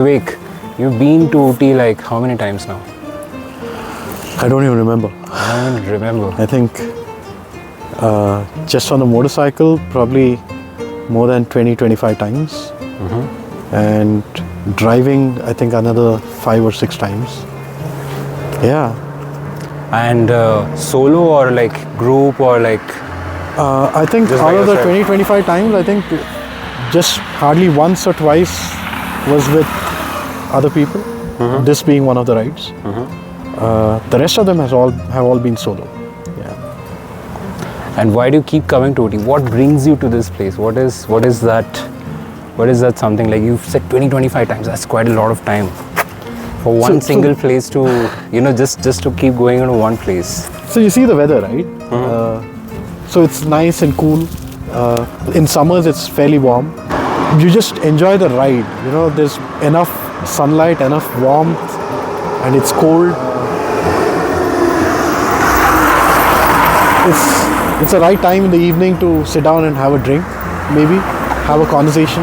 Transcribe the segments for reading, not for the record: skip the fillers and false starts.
Vivek, you've been to Ooty like how many times now? I don't even remember. I don't remember. I think just on the motorcycle, probably more than 20-25 times. And driving, I think another 5 or 6 times. Yeah. And solo or like group or like? I think Just out by of the yourself? 20-25 times, I think just hardly once or twice was with other people. This being one of the rides. The rest of them have all been solo. Yeah. And why do you keep coming to Ooty? What brings you to this place? What is that something like you've said 20-25 times? That's quite a lot of time for one single place to just to keep going into one place. So you see the weather, right? So it's nice and cool. In summers, it's fairly warm. You just enjoy the ride. There's enough sunlight, enough warmth, and it's cold. It's the right time in the evening to sit down and have a drink, maybe have a conversation.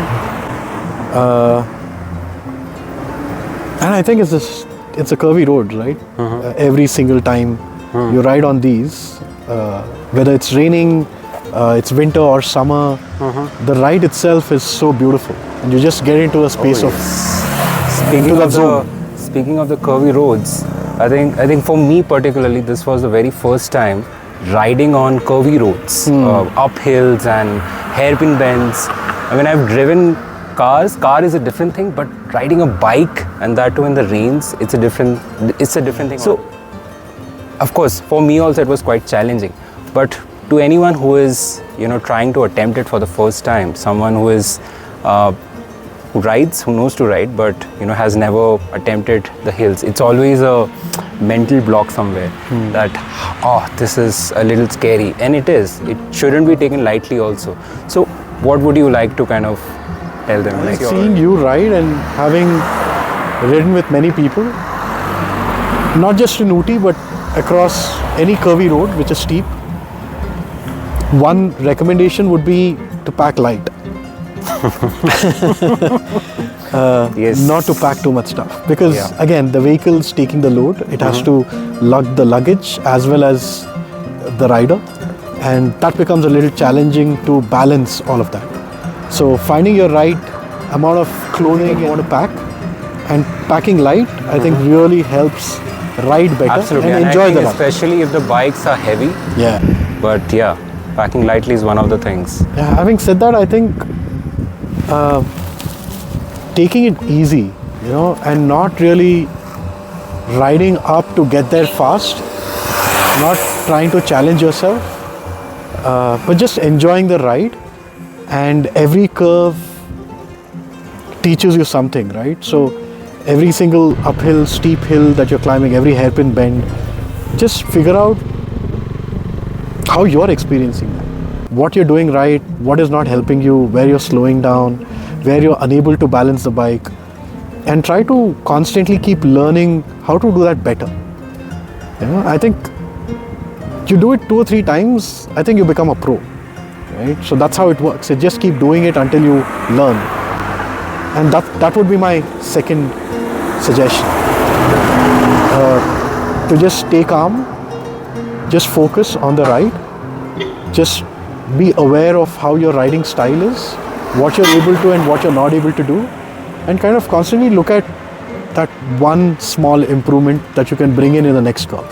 And I think it's a curvy road, right? Every single time you ride on these, whether it's raining, it's winter or summer, the ride itself is so beautiful, and you just get into a space of Speaking of the curvy roads, I think for me particularly, this was the very first time riding on curvy roads, up hills and hairpin bends. I mean, I've driven cars. Car is a different thing, but riding a bike, and that too in the rains, it's a different thing. So, of course, for me also it was quite challenging. But to anyone who is trying to attempt it for the first time, someone who is who knows to ride, but has never attempted the hills, it's always a mental block somewhere that this is a little scary, and it shouldn't be taken lightly also. So what would you like to kind of tell them? Like seeing you ride and having ridden with many people, not just in Ooty but across any curvy road which is steep, one recommendation would be to pack light. Yes. Not to pack too much stuff, because again, the vehicle's taking the load. It has to lug the luggage as well as the rider, and that becomes a little challenging to balance all of that. So finding your right amount of clothing you want to pack and packing light, I think really helps ride better. Absolutely. And enjoy the ride. Especially if the bikes are heavy. Yeah. But packing lightly is one of the things. Yeah, having said that, I think taking it easy, and not really riding up to get there fast, not trying to challenge yourself, but just enjoying the ride. And every curve teaches you something, right? So every single uphill, steep hill that you're climbing, every hairpin bend, just figure out how you're experiencing that. What you're doing right, what is not helping you, where you're slowing down, where you're unable to balance the bike, and try to constantly keep learning how to do that better. I think you do it 2 or 3 times, I think you become a pro, right? So that's how it works. You just keep doing it until you learn. And that would be my second suggestion. To just stay calm, just focus on the ride, just be aware of how your riding style is, what you're able to and what you're not able to do, and kind of constantly look at that one small improvement that you can bring in the next curve.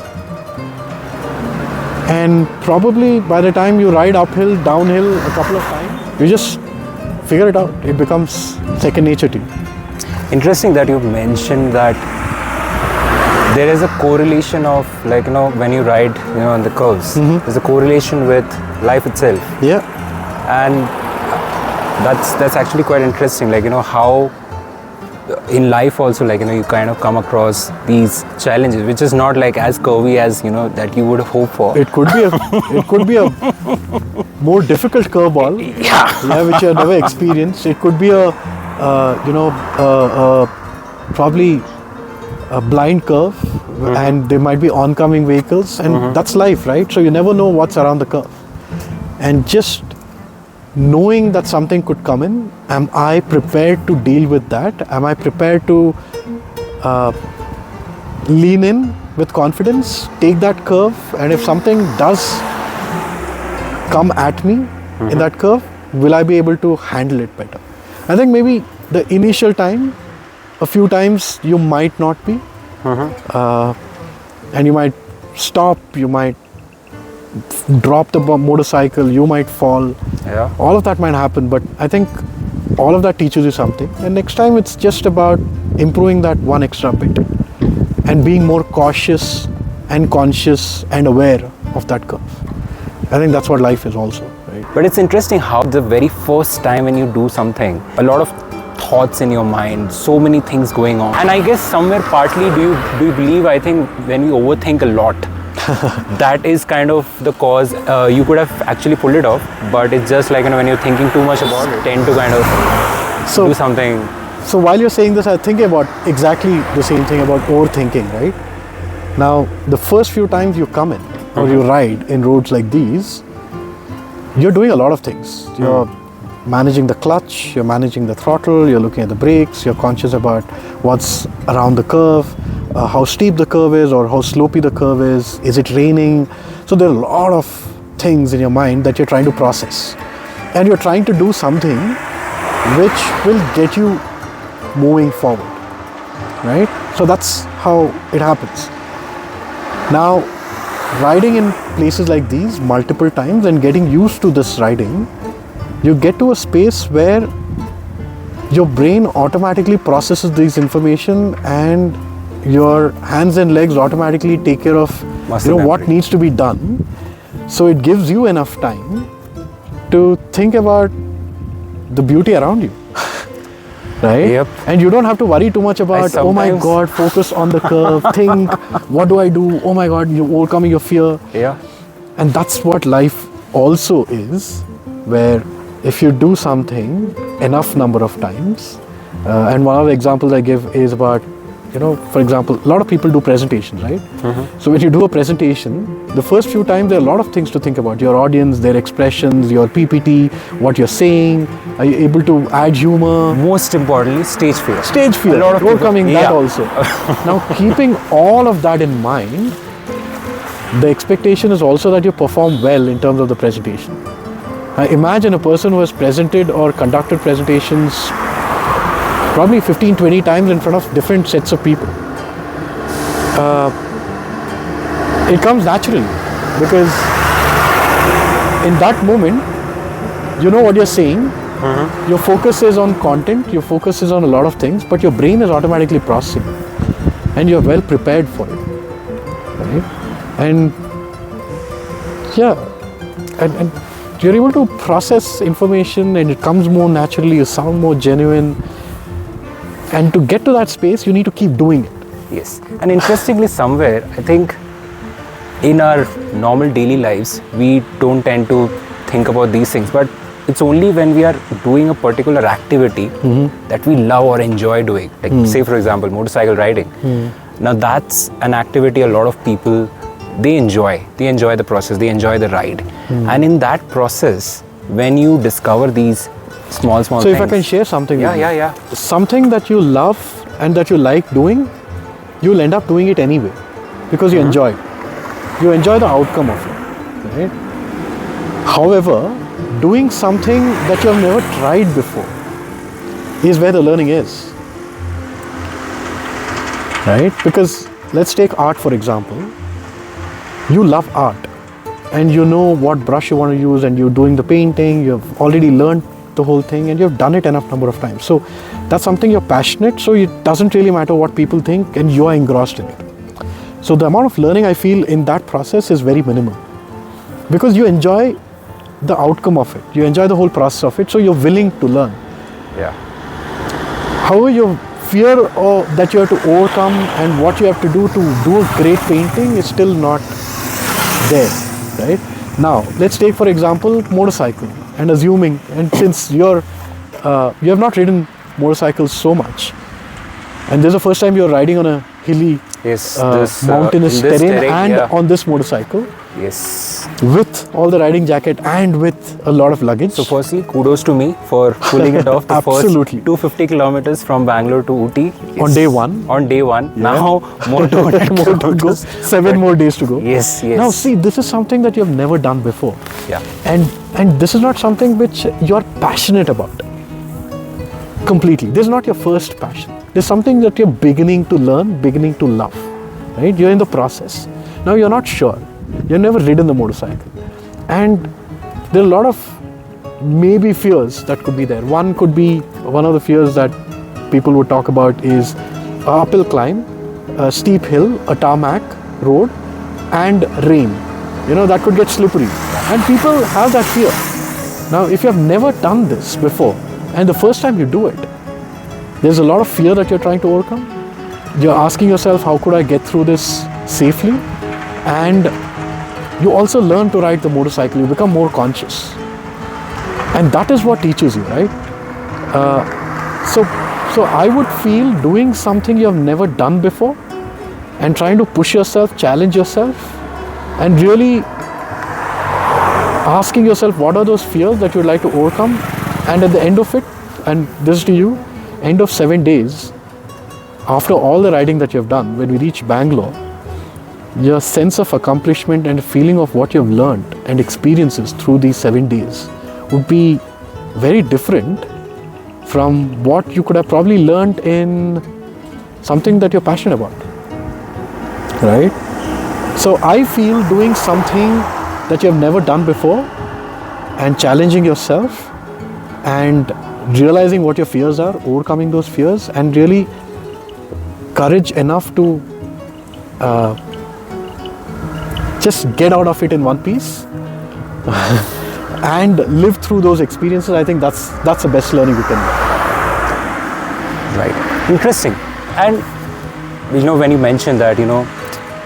And probably by the time you ride uphill, downhill a couple of times, you just figure it out. It becomes second nature to you. Interesting that you mentioned that there is a correlation of when you ride on the curves, there's a correlation with life itself. Yeah. And that's actually quite interesting, how in life also you kind of come across these challenges, which is not as curvy as that you would hope for. It could be a more difficult curveball, which you have never experienced. It could be probably a blind curve, and there might be oncoming vehicles, and that's life, right? So you never know what's around the curve. And just knowing that something could come in, am I prepared to deal with that? Am I prepared to lean in with confidence, take that curve, and if something does come at me in that curve, will I be able to handle it better? I think maybe the initial time, a few times you might not be, and you might stop, you might drop the motorcycle, you might fall. Yeah. All of that might happen, but I think all of that teaches you something. And next time it's just about improving that one extra bit and being more cautious and conscious and aware of that curve. I think that's what life is also, right? But it's interesting how the very first time when you do something, a lot of thoughts in your mind, so many things going on. And I guess somewhere partly do you believe, I think when we overthink a lot, that is kind of the cause. You could have actually pulled it off, but it's just like, when you're thinking too much about it, tend to kind of do something. So while you're saying this, I'm thinking about exactly the same thing about overthinking, right? Now, the first few times you come in or you ride in roads like these, you're doing a lot of things. You're managing the clutch, you're managing the throttle, you're looking at the brakes, you're conscious about what's around the curve, how steep the curve is or how slopey the curve is it raining? So there are a lot of things in your mind that you're trying to process. And you're trying to do something which will get you moving forward, right? So that's how it happens. Now, riding in places like these multiple times and getting used to this riding, you get to a space where your brain automatically processes this information and your hands and legs automatically take care of what needs to be done. So it gives you enough time to think about the beauty around you. Right? Yep. And you don't have to worry too much about, oh my God, focus on the curve, think, what do I do? Oh my God, you're overcoming your fear. Yeah. And that's what life also is, where if you do something enough number of times, and one of the examples I give is about, for example, a lot of people do presentations, right? So when you do a presentation, the first few times there are a lot of things to think about. Your audience, their expressions, your PPT, what you're saying, are you able to add humor? Most importantly, stage fear. Stage fear, A lot of overcoming people, that also. Now, keeping all of that in mind, the expectation is also that you perform well in terms of the presentation. Imagine a person who has presented or conducted presentations probably 15-20 times in front of different sets of people. It comes naturally because in that moment, you know what you're saying, your focus is on content, your focus is on a lot of things, but your brain is automatically processing and you're well prepared for it. Right? And you're able to process information and it comes more naturally, you sound more genuine. And to get to that space, you need to keep doing it. Yes. And interestingly, somewhere, I think in our normal daily lives, we don't tend to think about these things. But it's only when we are doing a particular activity that we love or enjoy doing. Like, say, for example, motorcycle riding. Now, that's an activity a lot of people, they enjoy. They enjoy the process. They enjoy the ride. And in that process, when you discover these small so things. If I can share something with you. Something that you love and that you like doing, you'll end up doing it anyway because you enjoy it. You enjoy the outcome of it, right? However, doing something that you have never tried before is where the learning is, right? Because let's take art for example. You love art and you know what brush you want to use and you're doing the painting, you've already learned the whole thing and you've done it enough number of times. So that's something you're passionate, so it doesn't really matter what people think and you are engrossed in it. So the amount of learning I feel in that process is very minimal because you enjoy the outcome of it. You enjoy the whole process of it, so you're willing to learn. Yeah. However, your fear that you have to overcome and what you have to do a great painting is still not there, right? Now, let's take for example motorcycle. And assuming, and since you have not ridden motorcycles so much, and this is the first time you're riding on a hilly, Yes, mountainous in this terrain, and yeah. on this motorcycle Yes. with all the riding jacket and with a lot of luggage. So firstly, kudos to me for pulling it off the Absolutely. first 250 kilometers from Bangalore to Ooty. On day one. On day one. Yeah. Now more 200 more to go. kilometers. 7 more days to go. Yes, yes. Now see, this is something that you have never done before. Yeah. And this is not something which you're passionate about. Completely. This is not your first passion. This is something that you're beginning to learn, beginning to love. Right? You're in the process. Now you're not sure. You've never ridden the motorcycle. And there are a lot of maybe fears that could be there. One of the fears that people would talk about is a uphill climb, a steep hill, a tarmac road, and rain. That could get slippery. And people have that fear. Now, if you have never done this before, and the first time you do it, there's a lot of fear that you're trying to overcome. You're asking yourself, how could I get through this safely? And you also learn to ride the motorcycle. You become more conscious. And that is what teaches you, right? So I would feel doing something you have never done before and trying to push yourself, challenge yourself, and really asking yourself what are those fears that you would like to overcome. And at the end of it, and this is to you, end of 7 days, after all the riding that you have done, when we reach Bangalore, your sense of accomplishment and feeling of what you have learned and experiences through these 7 days would be very different from what you could have probably learned in something that you're passionate about. Right? So I feel doing something that you have never done before and challenging yourself and realizing what your fears are, overcoming those fears, and really courage enough to just get out of it in one piece and live through those experiences. I think that's the best learning we can do. Right. Interesting. And when you mentioned that,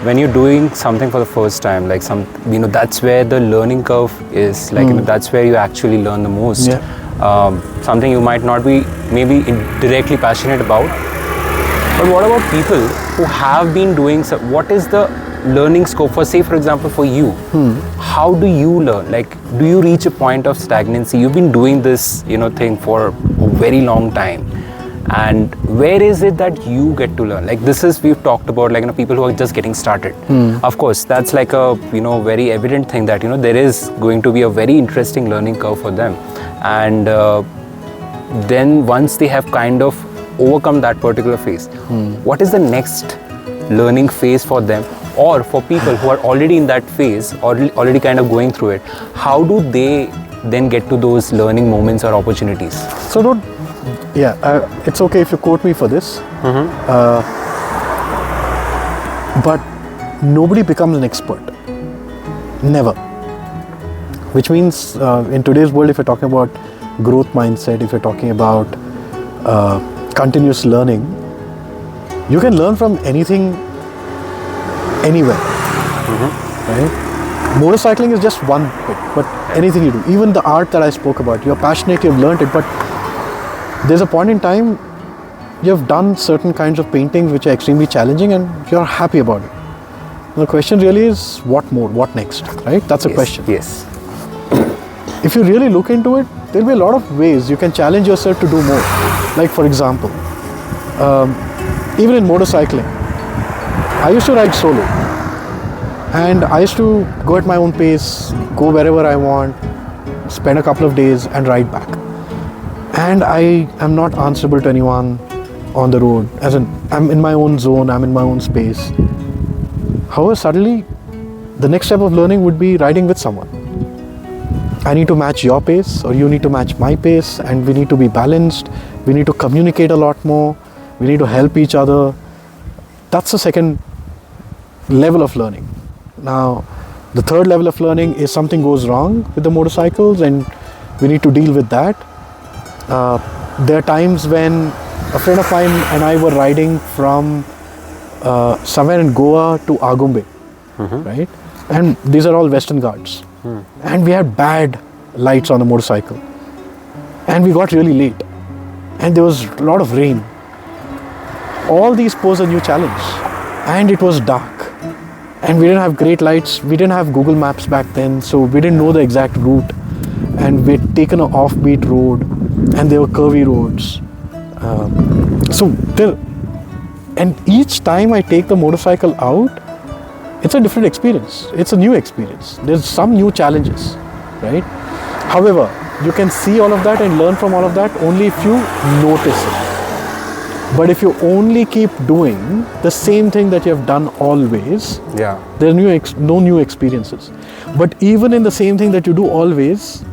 when you're doing something for the first time, like that's where the learning curve is. Like that's where you actually learn the most. Yeah. Something you might not be maybe directly passionate about. But what about people who have been doing what is the learning scope for, say for example, for you? How do you learn? Like, do you reach a point of stagnancy? You've been doing this thing for a very long time, and where is it that you get to learn? Like, we've talked about people who are just getting started. Of course, that's like a very evident thing that there is going to be a very interesting learning curve for them, and then once they have kind of overcome that particular phase, what is the next learning phase for them? Or for people who are already in that phase or already kind of going through it, how do they then get to those learning moments or opportunities? So it's okay if you quote me for this, but nobody becomes an expert. Never. Which means in today's world, if you're talking about growth mindset, if you're talking about continuous learning, you can learn from anything, anywhere. Right? Motorcycling is just one bit, but anything you do, even the art that I spoke about, you're passionate, you've learned it, but there's a point in time you've done certain kinds of paintings which are extremely challenging and you're happy about it. The question really is, what more, what next, right? That's a question. Yes. If you really look into it, there'll be a lot of ways you can challenge yourself to do more. Like for example, even in motorcycling, I used to ride solo, and I used to go at my own pace, go wherever I want, spend a couple of days and ride back. And I am not answerable to anyone on the road, as in I'm in my own zone, I'm in my own space. However, suddenly the next step of learning would be riding with someone. I need to match your pace, or you need to match my pace, and we need to be balanced. We need to communicate a lot more. We need to help each other. That's the second level of learning. Now, the third level of learning is something goes wrong with the motorcycles and we need to deal with that. There are times when a friend of mine and I were riding from somewhere in Goa to Agumbe, right? And these are all Western Ghats. And we had bad lights on the motorcycle. And we got really late. And there was a lot of rain. All these pose a new challenge. and it was dark. And we didn't have great lights. We didn't have Google Maps back then, so we didn't know the exact route. And we'd taken an offbeat road, and there were curvy roads. And each time I take the motorcycle out, it's a different experience. It's a new experience. There's some new challenges, right? However, you can see all of that and learn from all of that only if you notice it. But if you only keep doing the same thing that you have done always, there are no new experiences. But even in the same thing that you do always,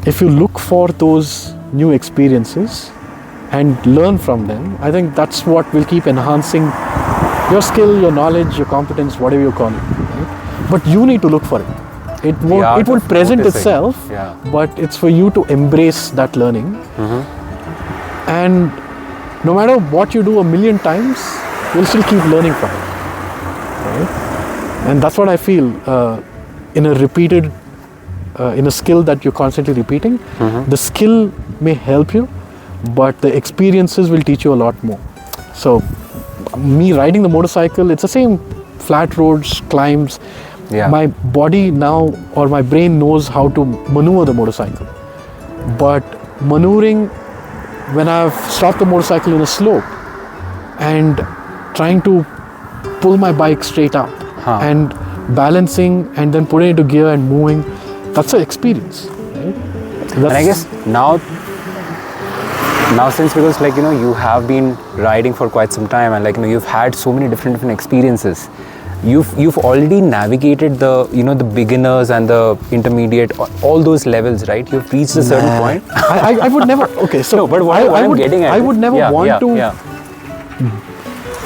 if you look for those new experiences and learn from them, I think that's what will keep enhancing your skill, your knowledge, your competence, whatever you call it. Right? But you need to look for it. It will present itself, but it's for you to embrace that learning. And no matter what you do a million times, you'll still keep learning from it. Right? And that's what I feel in a repeated, in a skill that you're constantly repeating. The skill may help you, but the experiences will teach you a lot more. So, me riding the motorcycle, it's the same flat roads, climbs. My body now, or my brain knows how to maneuver the motorcycle. But maneuvering, when I've stopped the motorcycle in a slope and trying to pull my bike straight up and balancing and then putting it into gear and moving, that's an experience. Right? And I guess now since, because like, you have been riding for quite some time, and like, you've had so many different experiences. You've already navigated the the beginners and the intermediate, all those levels, right? You've reached a certain point. I would never. Okay, so no, but what I'm getting at, I would never want to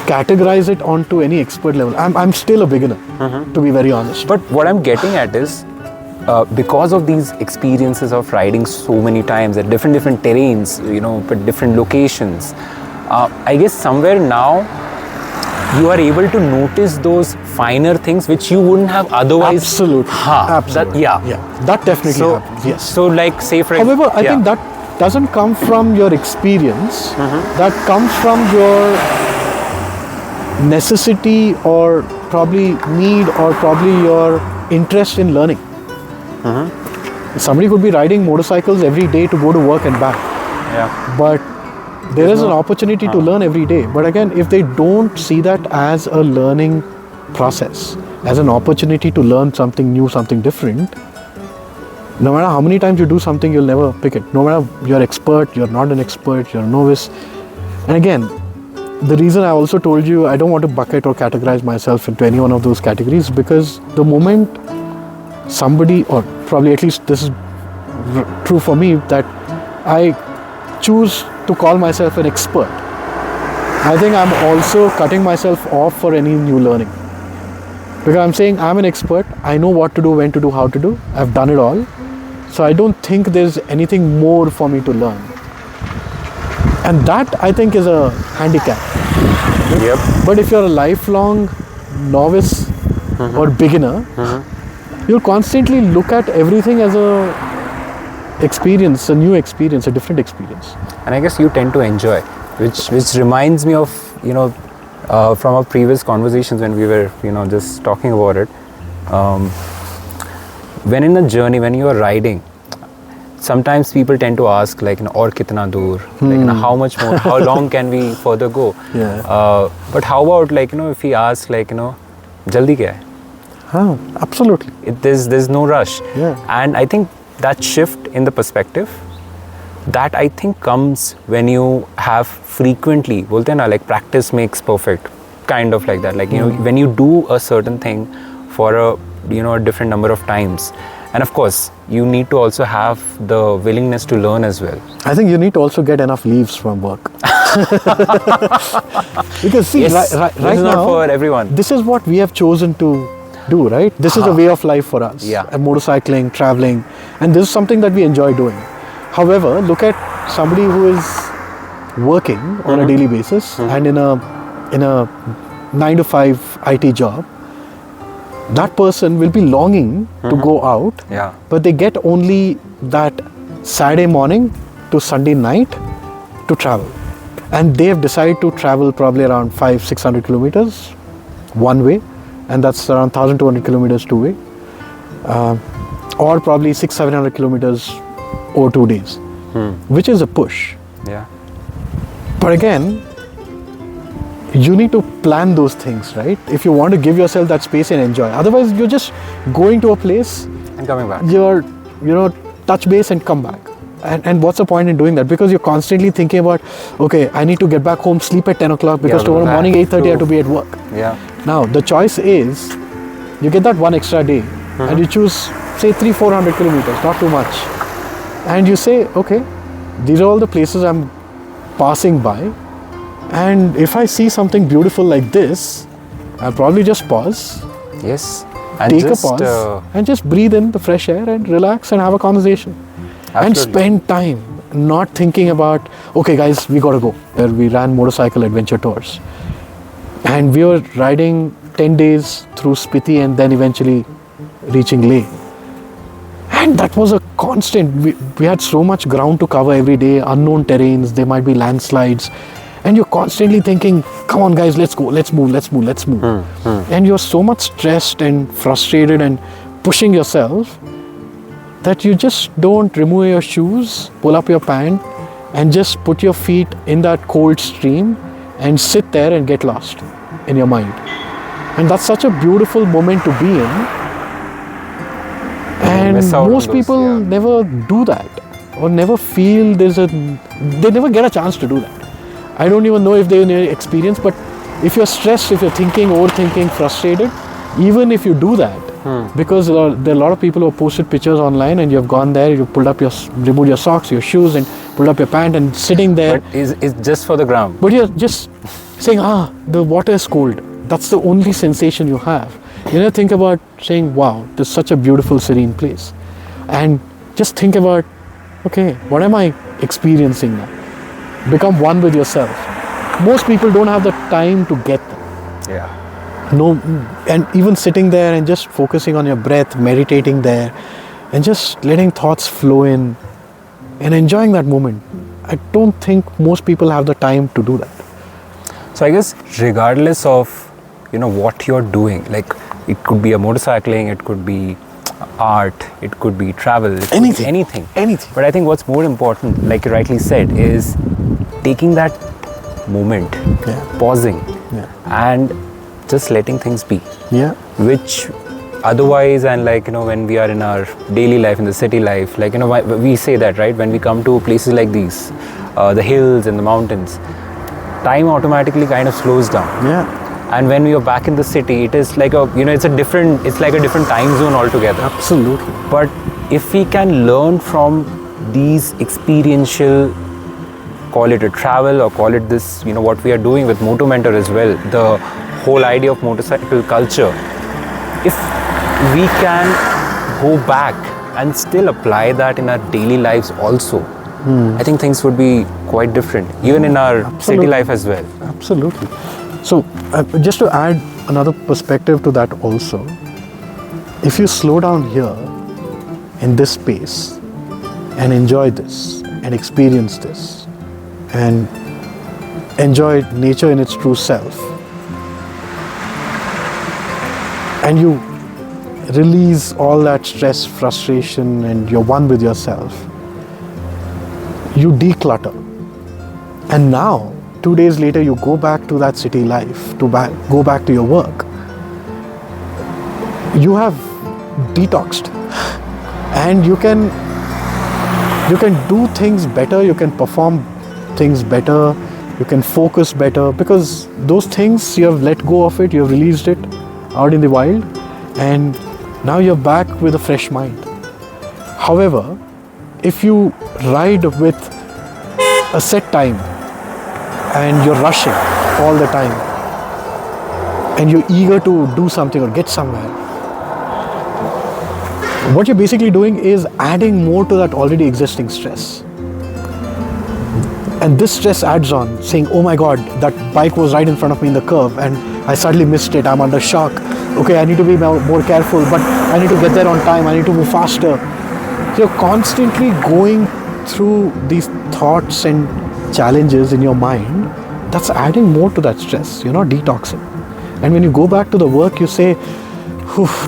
categorize it onto any expert level. I'm still a beginner, to be very honest. But what I'm getting at is, because of these experiences of riding so many times at different terrains, but different locations, I guess somewhere now you are able to notice those finer things which you wouldn't have otherwise. Absolutely. Absolutely. That definitely happens. Yes. So, like, say for example. However, I think that doesn't come from your experience. That comes from your necessity, or probably need, or probably your interest in learning. Somebody could be riding motorcycles every day to go to work and back. But there is an opportunity to learn every day. But again, if they don't see that as a learning process, as an opportunity to learn something new, something different, no matter how many times you do something, you'll never pick it. No matter you're expert, you're not an expert, you're a novice. And again, the reason I also told you I don't want to bucket or categorize myself into any one of those categories, because the moment somebody, or probably at least this is true for me, that I choose to call myself an expert, I think I'm also cutting myself off for any new learning. Because I'm saying I'm an expert, I know what to do, when to do, how to do, I've done it all. So I don't think there's anything more for me to learn. And that, I think, is a handicap. But if you're a lifelong novice or beginner, you'll constantly look at everything as a experience, a new experience, a different experience. And I guess you tend to enjoy, which reminds me of, from our previous conversations when we were, just talking about it. When in a journey, when you are riding, sometimes people tend to ask, like, aur kitna dur, like, how much more, how long can we further go? But how about, like, if he asks, like, jaldi kya hai? Absolutely. There's no rush. And I think that shift in the perspective, that I think comes when you have frequently, bolte na, like, practice makes perfect, kind of like that. Like, when you do a certain thing for a different number of times, and of course you need to also have the willingness to learn as well. I think you need to also get enough leaves from work. Because see, right now, not for everyone. This is what we have chosen to do, right? This is a way of life for us. And motorcycling, traveling, and this is something that we enjoy doing. However, look at somebody who is working on a daily basis and in a 9-to-5 IT job. That person will be longing to go out, but they get only that Saturday morning to Sunday night to travel. And they have decided to travel probably around 500-600 kilometers one way, and that's around 1,200 kilometers two way, or probably 600-700 kilometers over 2 days, which is a push. Yeah. But again, you need to plan those things, right? If you want to give yourself that space and enjoy. Otherwise, you're just going to a place And coming back. you're, touch base and come back. And what's the point in doing that? Because you're constantly thinking about, okay, I need to get back home, sleep at 10 o'clock because tomorrow morning 8:30 I have to be at work. Yeah. Now, the choice is, you get that one extra day and you choose, say, 300-400 kilometers, not too much. And you say, okay, these are all the places I'm passing by. And if I see something beautiful like this, I'll probably just pause, Yes. And take just, a pause, and just breathe in the fresh air and relax and have a conversation. And Absolutely. spend time not thinking about, okay guys, we gotta go. Where we ran motorcycle adventure tours. And we were riding 10 days through Spiti and then eventually reaching Leh. And that was a constant. We had so much ground to cover every day, unknown terrains, there might be landslides. And you're constantly thinking, come on guys, let's go, let's move. And you're so much stressed and frustrated and pushing yourself that you just don't remove your shoes, pull up your pant, and just put your feet in that cold stream and sit there and get lost in your mind. And that's such a beautiful moment to be in. And miss out on most those, people yeah. never do that, or never feel they never get a chance to do that. I don't even know if they experience, but if you're stressed, if you're thinking, overthinking, frustrated, even if you do that, because there are a lot of people who have posted pictures online and you've gone there, you removed your socks, your shoes, and pulled up your pant and sitting there. But it's just for the gram. But you're just saying, the water is cold. That's the only sensation you have. You know, think about saying, wow, this is such a beautiful, serene place. And just think about, okay, what am I experiencing now? Become one with yourself. Most people don't have the time to get there. Yeah. No, and even sitting there and just focusing on your breath, meditating there, and just letting thoughts flow in and enjoying that moment. I don't think most people have the time to do that. So I guess regardless of, what you're doing, like it could be a motorcycling, it could be art, it could be travel, it could be anything. But I think what's more important, like you rightly said, is taking that moment, pausing, and just letting things be. Yeah. Which otherwise, and when we are in our daily life, in the city life, we say that, right? When we come to places like these, the hills and the mountains, time automatically kind of slows down. Yeah. And when we are back in the city, it is like it's like a different time zone altogether. Absolutely. But if we can learn from these experiential, call it a travel or call it this, what we are doing with MotoMentor as well, the whole idea of motorcycle culture, if we can go back and still apply that in our daily lives also, I think things would be quite different, even in our city life as well. Absolutely. So, just to add another perspective to that also, if you slow down here in this space and enjoy this and experience this and enjoy nature in its true self, and you release all that stress, frustration, and you're one with yourself, you declutter. And now, 2 days later, you go back to that city life, go back to your work. You have detoxed, and you can do things better, you can perform things better, you can focus better, because those things, you have let go of it, you have released it out in the wild, and now you're back with a fresh mind. However, if you ride with a set time and you're rushing all the time and you're eager to do something or get somewhere, what you're basically doing is adding more to that already existing stress. And this stress adds on, saying, oh my God, that bike was right in front of me in the curve and I suddenly missed it, I'm under shock. Okay, I need to be more careful, but I need to get there on time, I need to move faster. So you're constantly going through these thoughts and challenges in your mind. That's adding more to that stress, you're not detoxing. And when you go back to the work, you say,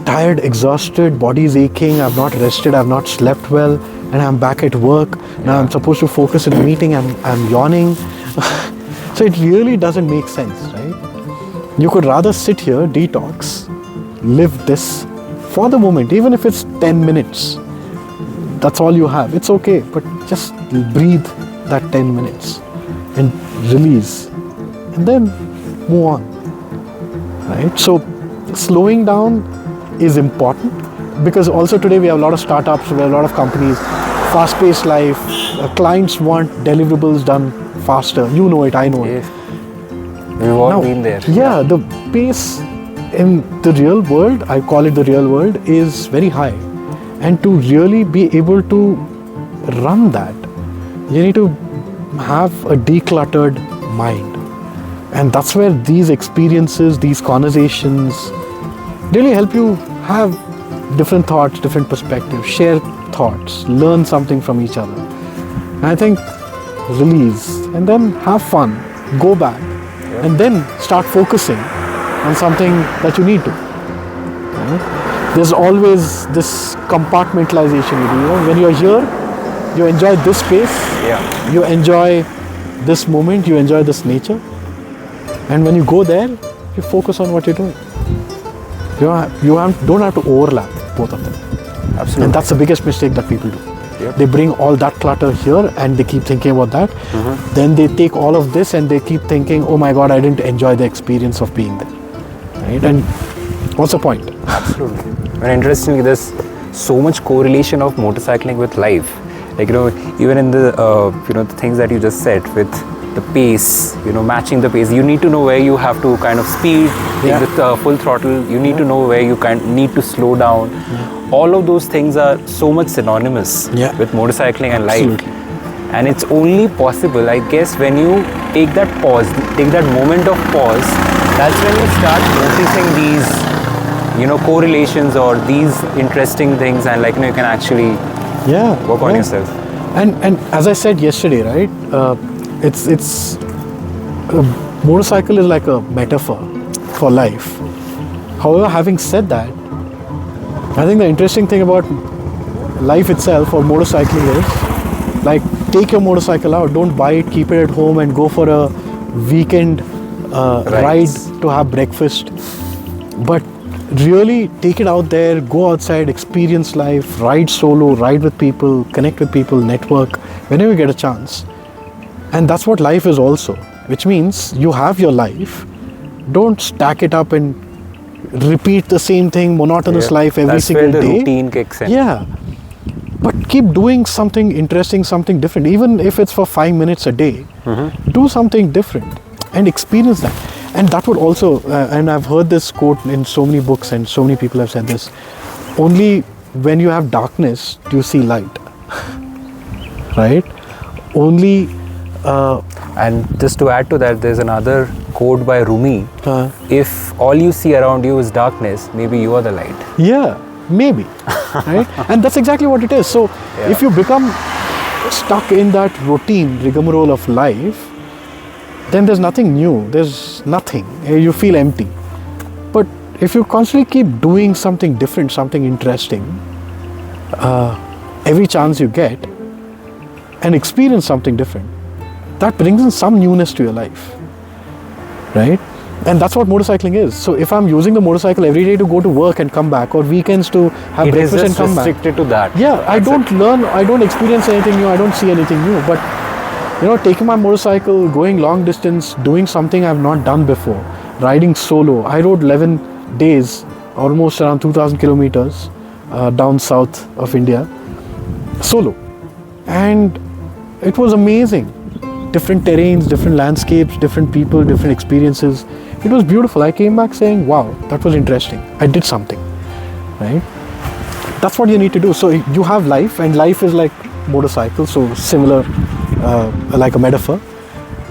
tired, exhausted, body's aching, I've not rested, I've not slept well, and I'm back at work. Now I'm supposed to focus in a meeting, I'm yawning. So it really doesn't make sense, right? You could rather sit here, detox, live this for the moment, even if it's 10 minutes. That's all you have. It's okay, but just breathe that 10 minutes and release, and then move on, right? So slowing down is important, because also today we have a lot of startups, we have a lot of companies, fast-paced life, clients want deliverables done faster. You know it, I know it. We've all been there. Yeah, the pace in the real world, I call it the real world, is very high. And to really be able to run that, you need to have a decluttered mind. And that's where these experiences, these conversations really help you have different thoughts, different perspectives, share thoughts, learn something from each other. And I think release, and then have fun, go back, and then start focusing on something that you need to. Right? There's always this compartmentalization you do. You know, when you're here, you enjoy this space, you enjoy this moment, you enjoy this nature. And when you go there, you focus on what you're doing. Don't have to overlap both of them. Absolutely. And that's the biggest mistake that people do. Yep. They bring all that clutter here and they keep thinking about that. Then they take all of this and they keep thinking, oh my God, I didn't enjoy the experience of being there. Right? And what's the point? Absolutely. And interestingly, there's so much correlation of motorcycling with life. Like, you know, even in the, the things that you just said with the pace, matching the pace, you need to know where you have to kind of speed, take the full throttle, you need to know where you need to slow down. All of those things are so much synonymous with motorcycling and life. Absolutely. And it's only possible, I guess, when you take that pause, take that moment of pause, that's when you start noticing these, correlations or these interesting things, and you can actually work on yourself. And as I said yesterday, right, it's a motorcycle is like a metaphor for life. However, having said that, I think the interesting thing about life itself or motorcycling is, like, take your motorcycle out, don't buy it, keep it at home and go for a weekend ride to have breakfast. But really take it out there, go outside, experience life, ride solo, ride with people, connect with people, network, whenever you get a chance. And that's what life is also, which means you have your life, don't stack it up and repeat the same thing, monotonous life every single day. That's where the routine kicks in. Yeah. But keep doing something interesting, something different. Even if it's for 5 minutes a day, do something different and experience that. And that would also, and I've heard this quote in so many books and so many people have said this, only when you have darkness do you see light. Right? Only... and just to add to that, there's another quote by Rumi. If all you see around you is darkness, maybe you are the light. Yeah, maybe. Right? And that's exactly what it is. So if you become stuck in that routine, rigmarole of life, then there's nothing new. There's nothing. You feel empty. But if you constantly keep doing something different, something interesting, every chance you get, and experience something different, that brings in some newness to your life, right? And that's what motorcycling is. So if I'm using the motorcycle every day to go to work and come back, or weekends to have breakfast and come back, it is restricted to that. Yeah, I don't learn, I don't experience anything new, I don't see anything new. But taking my motorcycle, going long distance, doing something I've not done before, riding solo. I rode 11 days, almost around 2,000 kilometers down south of India, solo. And it was amazing. Different terrains, different landscapes, different people, different experiences. It was beautiful. I came back saying, wow, that was interesting. I did something, right? That's what you need to do. So you have life, and life is like motorcycle, so similar, like a metaphor.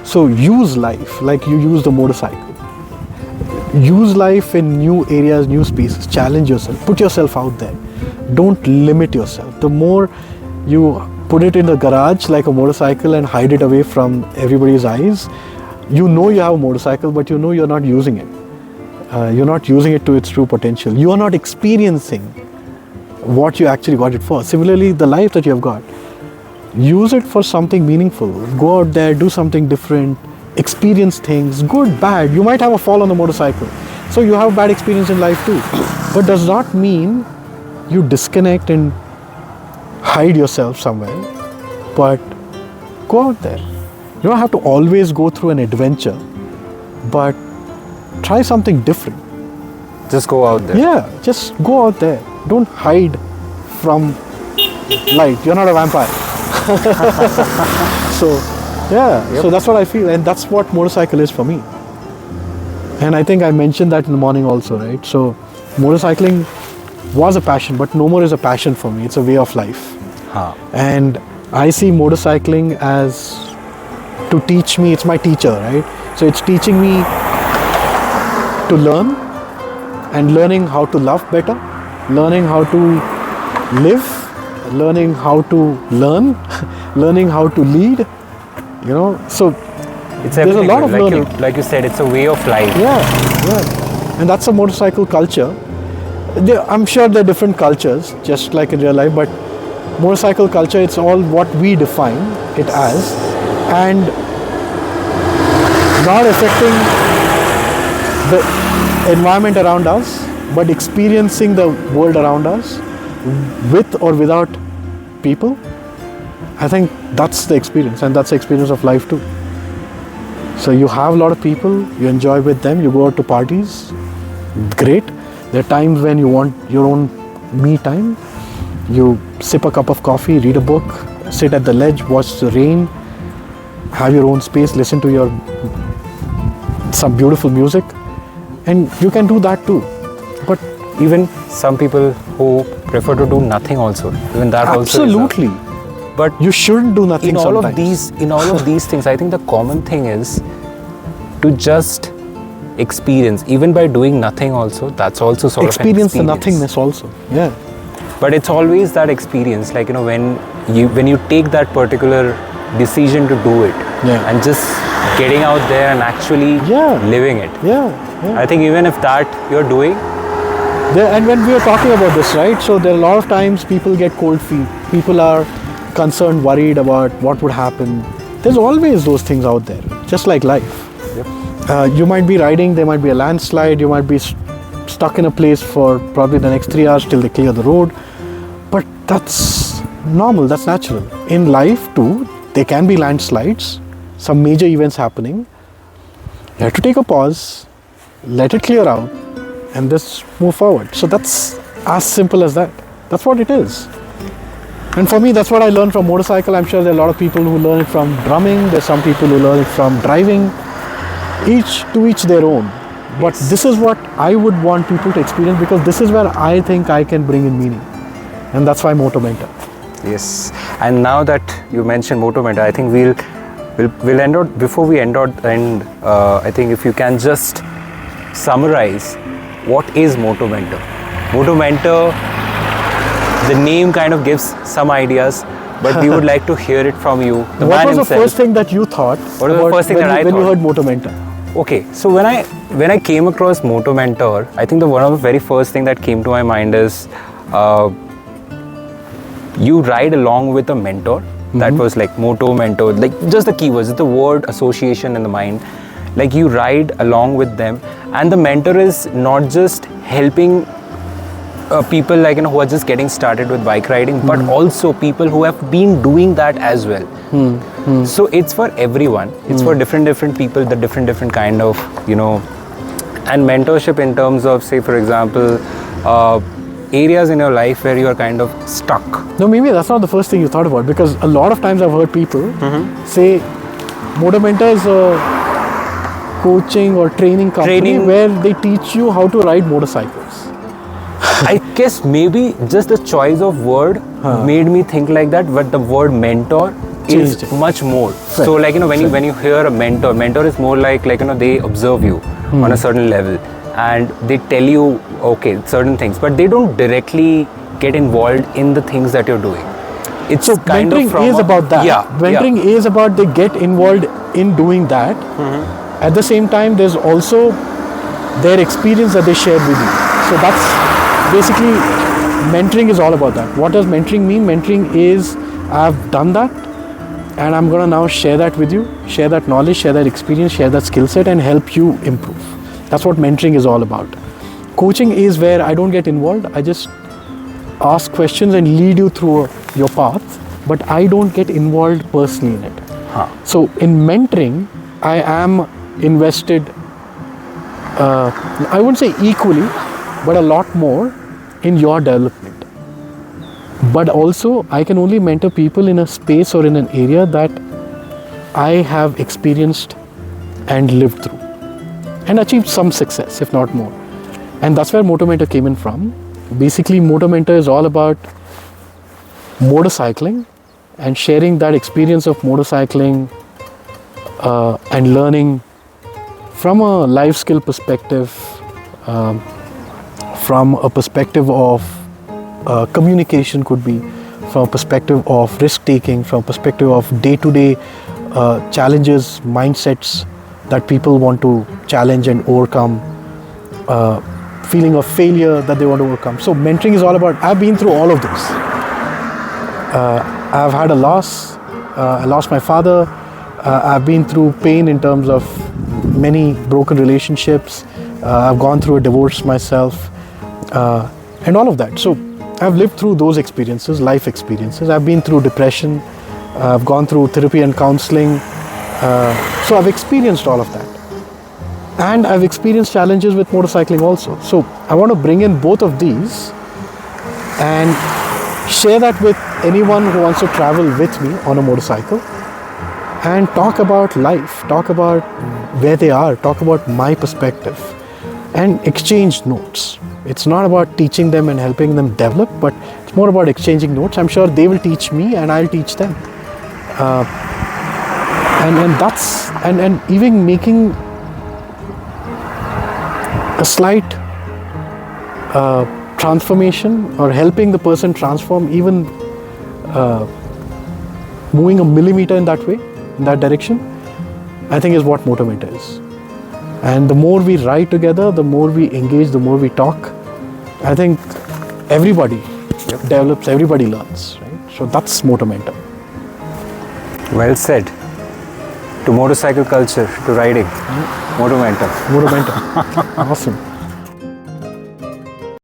So use life like you use the motorcycle. Use life in new areas, new spaces. Challenge yourself. Put yourself out there. Don't limit yourself. The more you put it in the garage like a motorcycle and hide it away from everybody's eyes, you have a motorcycle, but you're not using it. You're not using it to its true potential. You are not experiencing what you actually got it for. Similarly, the life that you have got, use it for something meaningful. Go out there, do something different, experience things, good, bad. You might have a fall on the motorcycle, so you have a bad experience in life too. But does not mean you disconnect and hide yourself somewhere, but go out there. You don't have to always go through an adventure, but try something different. Just go out there. Yeah, just go out there. Don't hide from light. You're not a vampire. So, yeah, so that's what I feel, and that's what motorcycle is for me. And I think I mentioned that in the morning also, right? So, motorcycling was a passion, but no more is a passion for me. It's a way of life. And I see motorcycling as to teach me. It's my teacher, right? So it's teaching me to learn, and learning how to love better, learning how to live, learning how to learn, learning how to lead, you know. So it's there's a lot of like learning. like you said, it's a way of life. Yeah. And that's a motorcycle culture. I'm sure there are different cultures, just like in real life, but motorcycle culture, it's all what we define it as, and not affecting the environment around us, but experiencing the world around us with or without people. I think that's the experience, and that's the experience of life too. So you have a lot of people, you enjoy with them, you go out to parties, great. There are times when you want your own me time. You sip a cup of coffee, read a book, sit at the ledge, watch the rain, have your own space, listen to some beautiful music, and you can do that too. But even some people who prefer to do nothing also, even that absolutely. Also is but you shouldn't do nothing. In all sometimes. of these things, I think the common thing is to just experience. Even by doing nothing also, that's also sort of an experience. The nothingness also. Yeah. But it's always that experience, like, you know, when you take that particular decision to do it, and just getting out there and actually living it. I think even if that you're doing. And when we are talking about this, right? So there are a lot of times people get cold feet. People are concerned, worried about what would happen. There's always those things out there, just like life. You might be riding, there might be a landslide, you might be stuck in a place for probably the next 3 hours till they clear the road. But that's normal, that's natural. In life too, there can be landslides, some major events happening. You have to take a pause, let it clear out, and just move forward. So that's as simple as that. That's what it is. And for me, that's what I learned from motorcycle. I'm sure there are a lot of people who learn it from drumming. There's some people who learn it from driving. Each to each their own. But this is what I would want people to experience, because this is where I think I can bring in meaning. And that's why MotoMentor. Yes. And now that you mentioned MotoMentor, I think we'll end out, before we end out, and I think if you can just summarize, what is MotoMentor? MotoMentor, the name kind of gives some ideas, but we would like to hear it from you. What was the first thing that you thought? What was the first thing that I thought? When you heard MotoMentor? Okay, so when I came across MotoMentor, I think one of the very first thing that came to my mind is you ride along with a mentor. That was like MotoMentor, like just the keywords, the word association in the mind. Like you ride along with them, and the mentor is not just helping people, like, you know, who are just getting started with bike riding, but also people who have been doing that as well. So it's for everyone. It's for different people, the different kind of, you know, and mentorship in terms of, say, for example, areas in your life where you are kind of stuck. No, maybe that's not the first thing you thought about, because a lot of times I've heard people say MotoMentor is a coaching or training company where they teach you how to ride motorcycles. I guess maybe just the choice of word made me think like that, but the word mentor is much more. Fair. So, like, you know, when you hear a mentor is more like, you know, they observe you on a certain level, and they tell you, okay, certain things, but they don't directly get involved in the things that you're doing. It's so kind mentoring of from is about that. Mentoring is about they get involved in doing that. At the same time, there's also their experience that they shared with you. So that's basically, mentoring is all about that. What does mentoring mean? Mentoring is, I've done that and I'm going to now share that with you, share that knowledge, share that experience, share that skill set and help you improve. That's what mentoring is all about. Coaching is where I don't get involved. I just ask questions and lead you through your path, but I don't get involved personally in it. So in mentoring, I am invested, I wouldn't say equally, but a lot more in your development. But also, I can only mentor people in a space or in an area that I have experienced and lived through and achieved some success, if not more. And that's where MotoMentor came in from. Basically, MotoMentor is all about motorcycling and sharing that experience of motorcycling and learning from a life skill perspective, from a perspective of communication, could be from a perspective of risk taking, from a perspective of day-to-day challenges, mindsets that people want to challenge and overcome, feeling of failure that they want to overcome. So mentoring is all about, I've been through all of this. I've had a loss, I lost my father, I've been through pain in terms of many broken relationships, I've gone through a divorce myself, and all of that. So I've lived through those experiences, life experiences. I've been through depression, I've gone through therapy and counseling, so I've experienced all of that. And I've experienced challenges with motorcycling also. So I want to bring in both of these and share that with anyone who wants to travel with me on a motorcycle and talk about life, talk about where they are, talk about my perspective and exchange notes. It's not about teaching them and helping them develop, but it's more about exchanging notes. I'm sure they will teach me and I'll teach them. And even making a slight transformation or helping the person transform, even moving a millimeter in that way, in that direction, I think is what MotoMentor is. And the more we ride together, the more we engage, the more we talk, I think everybody develops, everybody learns, right? So that's MotoMentor. Well said. To motorcycle culture, to riding, MotoMentor. MotoMentor. Awesome.